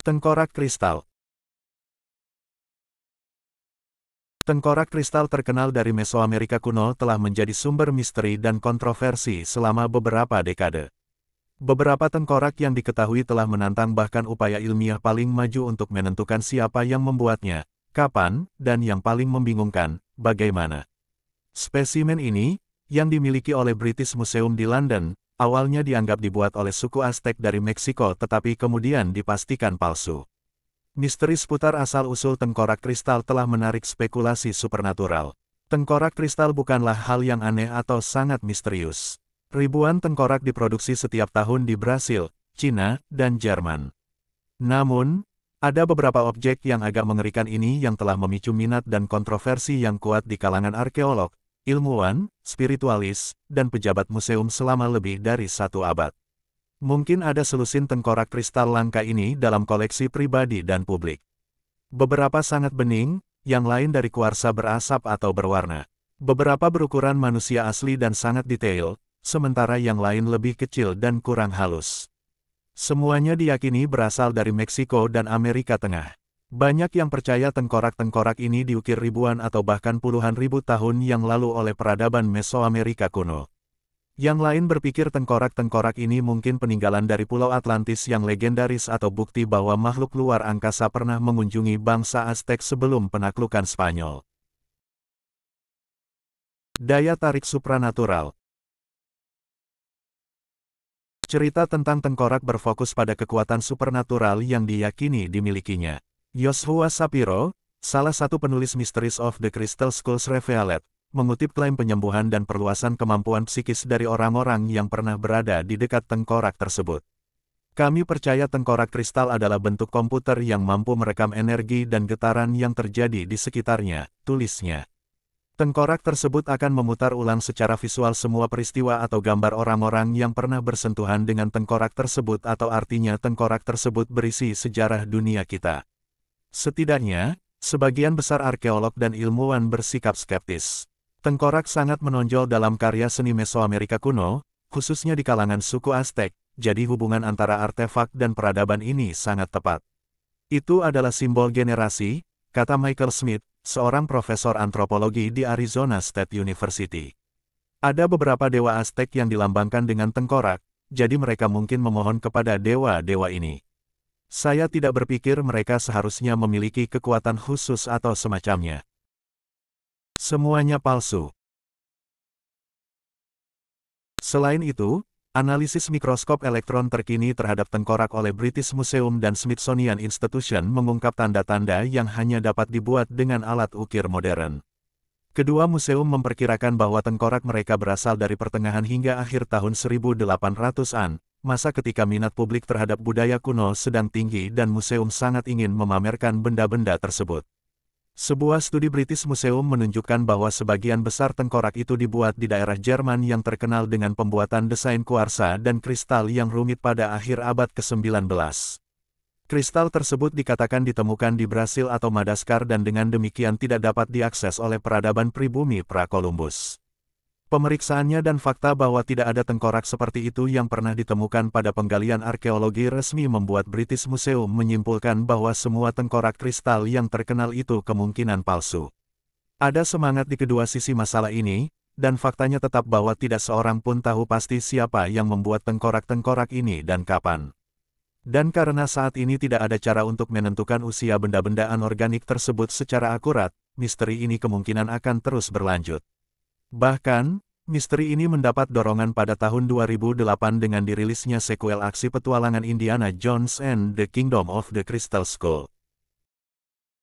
Tengkorak kristal. Tengkorak kristal terkenal dari Mesoamerika kuno telah menjadi sumber misteri dan kontroversi selama beberapa dekade. Beberapa tengkorak yang diketahui telah menantang bahkan upaya ilmiah paling maju untuk menentukan siapa yang membuatnya, kapan, dan yang paling membingungkan, bagaimana. Spesimen ini, yang dimiliki oleh British Museum di London, awalnya dianggap dibuat oleh suku Aztec dari Meksiko tetapi kemudian dipastikan palsu. Misteri seputar asal-usul tengkorak kristal telah menarik spekulasi supernatural. Tengkorak kristal bukanlah hal yang aneh atau sangat misterius. Ribuan tengkorak diproduksi setiap tahun di Brasil, Cina, dan Jerman. Namun, ada beberapa objek yang agak mengerikan ini yang telah memicu minat dan kontroversi yang kuat di kalangan arkeolog, ilmuwan, spiritualis, dan pejabat museum selama lebih dari 1 abad. Mungkin ada selusin tengkorak kristal langka ini dalam koleksi pribadi dan publik. Beberapa sangat bening, yang lain dari kuarsa berasap atau berwarna. Beberapa berukuran manusia asli dan sangat detail, sementara yang lain lebih kecil dan kurang halus. Semuanya diyakini berasal dari Meksiko dan Amerika Tengah. Banyak yang percaya tengkorak-tengkorak ini diukir ribuan atau bahkan puluhan ribu tahun yang lalu oleh peradaban Mesoamerika kuno. Yang lain berpikir tengkorak-tengkorak ini mungkin peninggalan dari Pulau Atlantis yang legendaris atau bukti bahwa makhluk luar angkasa pernah mengunjungi bangsa Aztec sebelum penaklukan Spanyol. Daya tarik supranatural. Cerita tentang tengkorak berfokus pada kekuatan supernatural yang diyakini dimilikinya. Joshua Shapiro, salah satu penulis Mysteries of the Crystal Skulls Revealed, mengutip klaim penyembuhan dan perluasan kemampuan psikis dari orang-orang yang pernah berada di dekat tengkorak tersebut. Kami percaya tengkorak kristal adalah bentuk komputer yang mampu merekam energi dan getaran yang terjadi di sekitarnya, tulisnya. Tengkorak tersebut akan memutar ulang secara visual semua peristiwa atau gambar orang-orang yang pernah bersentuhan dengan tengkorak tersebut atau artinya tengkorak tersebut berisi sejarah dunia kita. Setidaknya, sebagian besar arkeolog dan ilmuwan bersikap skeptis. Tengkorak sangat menonjol dalam karya seni Mesoamerika kuno, khususnya di kalangan suku Aztec, jadi hubungan antara artefak dan peradaban ini sangat tepat. Itu adalah simbol generasi, kata Michael Smith, seorang profesor antropologi di Arizona State University. Ada beberapa dewa Aztec yang dilambangkan dengan tengkorak, jadi mereka mungkin memohon kepada dewa-dewa ini. Saya tidak berpikir mereka seharusnya memiliki kekuatan khusus atau semacamnya. Semuanya palsu. Selain itu, analisis mikroskop elektron terkini terhadap tengkorak oleh British Museum dan Smithsonian Institution mengungkap tanda-tanda yang hanya dapat dibuat dengan alat ukir modern. Kedua museum memperkirakan bahwa tengkorak mereka berasal dari pertengahan hingga akhir tahun 1800-an, masa ketika minat publik terhadap budaya kuno sedang tinggi dan museum sangat ingin memamerkan benda-benda tersebut. Sebuah studi British Museum menunjukkan bahwa sebagian besar tengkorak itu dibuat di daerah Jerman yang terkenal dengan pembuatan desain kuarsa dan kristal yang rumit pada akhir abad ke-19. Kristal tersebut dikatakan ditemukan di Brasil atau Madagaskar dan dengan demikian tidak dapat diakses oleh peradaban pribumi pra-Columbus. Pemeriksaannya dan fakta bahwa tidak ada tengkorak seperti itu yang pernah ditemukan pada penggalian arkeologi resmi membuat British Museum menyimpulkan bahwa semua tengkorak kristal yang terkenal itu kemungkinan palsu. Ada semangat di kedua sisi masalah ini, dan faktanya tetap bahwa tidak seorang pun tahu pasti siapa yang membuat tengkorak-tengkorak ini dan kapan. Dan karena saat ini tidak ada cara untuk menentukan usia benda-benda anorganik tersebut secara akurat, misteri ini kemungkinan akan terus berlanjut. Bahkan, misteri ini mendapat dorongan pada tahun 2008 dengan dirilisnya sekuel aksi petualangan Indiana Jones and the Kingdom of the Crystal Skull.